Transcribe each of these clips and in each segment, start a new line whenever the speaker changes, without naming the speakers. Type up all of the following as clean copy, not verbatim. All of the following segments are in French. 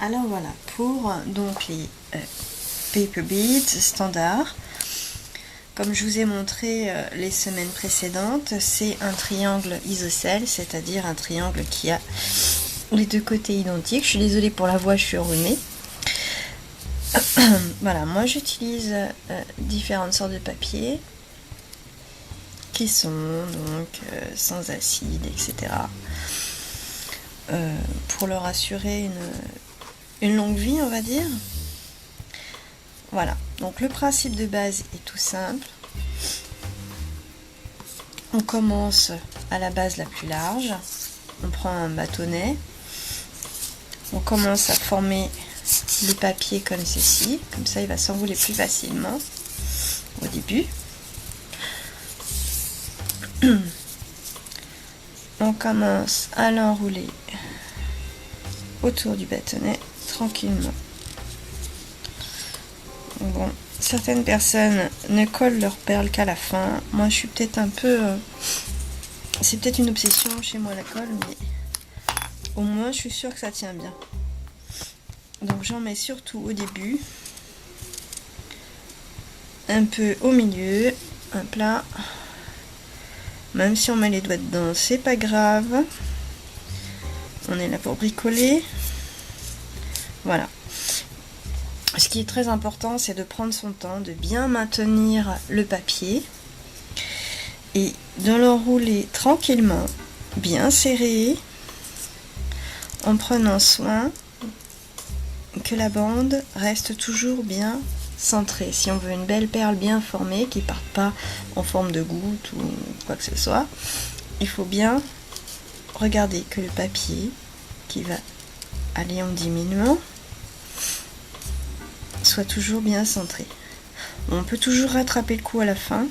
Alors voilà, pour donc les paper beads standards, comme je vous ai montré les semaines précédentes, c'est un triangle isocèle, c'est-à-dire un triangle qui a les deux côtés identiques. Je suis désolée pour la voix, je suis enrhumée. Voilà, moi j'utilise différentes sortes de papier qui sont donc sans acide, etc. Pour leur assurer une longue vie, on va dire. Voilà, donc le principe de base est tout simple. On commence à la base la plus large, on prend un bâtonnet, on commence à former le papier comme ceci, comme ça il va s'enrouler plus facilement au début. On commence à l'enrouler autour du bâtonnet tranquillement. Bon, certaines personnes ne collent leurs perles qu'à la fin. Moi je suis peut-être un peu... c'est peut-être une obsession chez moi la colle, mais au moins je suis sûre que ça tient bien. Donc j'en mets surtout au début, un peu au milieu, un plat. Même si on met les doigts dedans, c'est pas grave. On est là pour bricoler. Voilà. Ce qui est très important, c'est de prendre son temps, de bien maintenir le papier et de l'enrouler tranquillement, bien serré, en prenant soin que la bande reste toujours bien centrée. Si on veut une belle perle bien formée, qui ne parte pas en forme de goutte ou quoi que ce soit, il faut bien regarder que le papier qui va aller en diminuant soit toujours bien centré. On peut toujours rattraper le coup à la fin,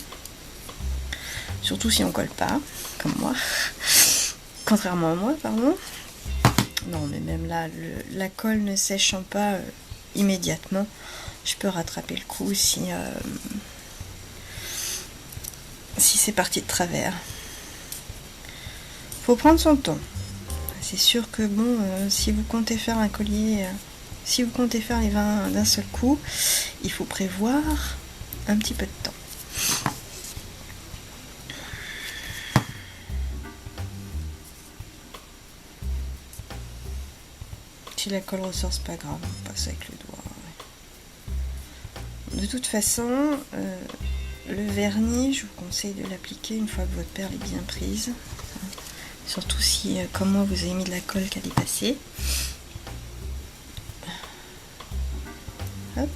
surtout si on colle pas, comme moi, contrairement à moi, pardon. Non, mais même là, la colle ne séchant pas immédiatement, je peux rattraper le coup si c'est parti de travers. Faut prendre son temps. C'est sûr que bon, si vous comptez faire un collier, si vous comptez faire les 20 d'un seul coup, il faut prévoir un petit peu de temps. Si la colle ressort, c'est pas grave, on passe avec le doigt. De toute façon, le vernis, je vous conseille de l'appliquer une fois que votre perle est bien prise. Surtout si, comme moi, vous avez mis de la colle qui a dépassé. Hop.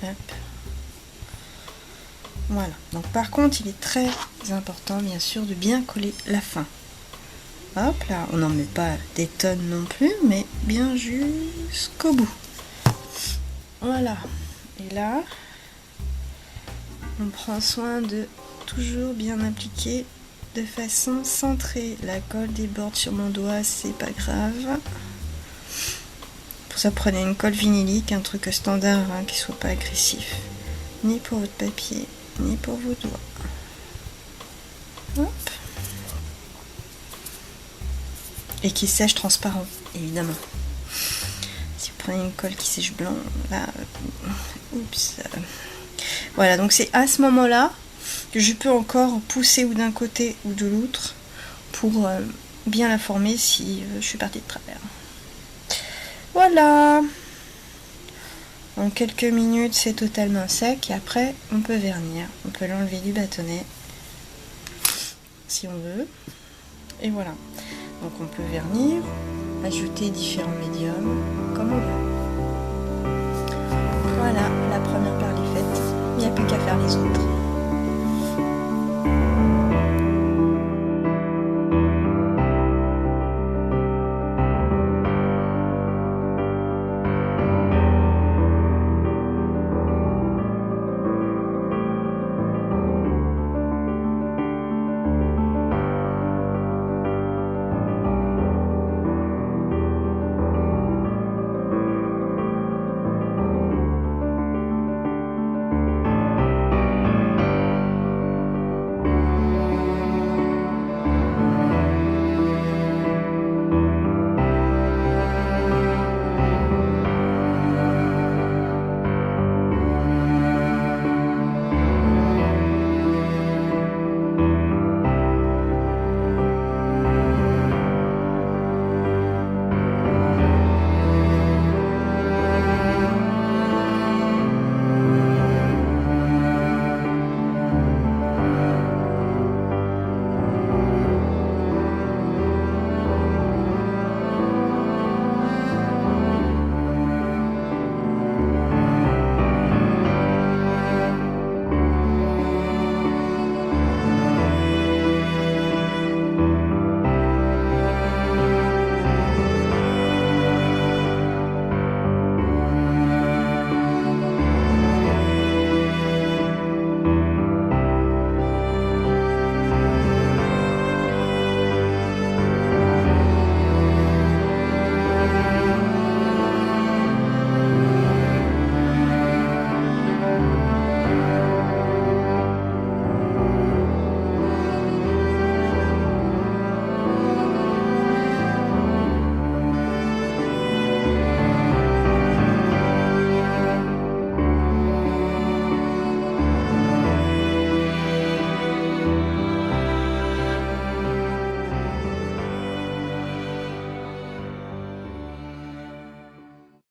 Hop. Voilà. Donc par contre, il est très important, bien sûr, de bien coller la fin. Hop là, on n'en met pas des tonnes non plus, mais bien jusqu'au bout. Voilà. Et là, on prend soin de toujours bien appliquer de façon centrée. La colle déborde sur mon doigt, c'est pas grave. Pour ça, prenez une colle vinylique, un truc standard, hein, qui soit pas agressif. Ni pour votre papier, ni pour vos doigts. Hop. Et qui sèche transparent, évidemment. Si vous prenez une colle qui sèche blanc, là, oups. Voilà, donc c'est à ce moment-là que je peux encore pousser ou d'un côté ou de l'autre pour bien la former si je suis partie de travers. Voilà. En quelques minutes, c'est totalement sec et après, on peut vernir. On peut l'enlever du bâtonnet si on veut. Et voilà. Donc on peut vernir, ajouter différents médiums, comme on veut. Voilà, la première perle est faite. Il n'y a plus qu'à faire les autres.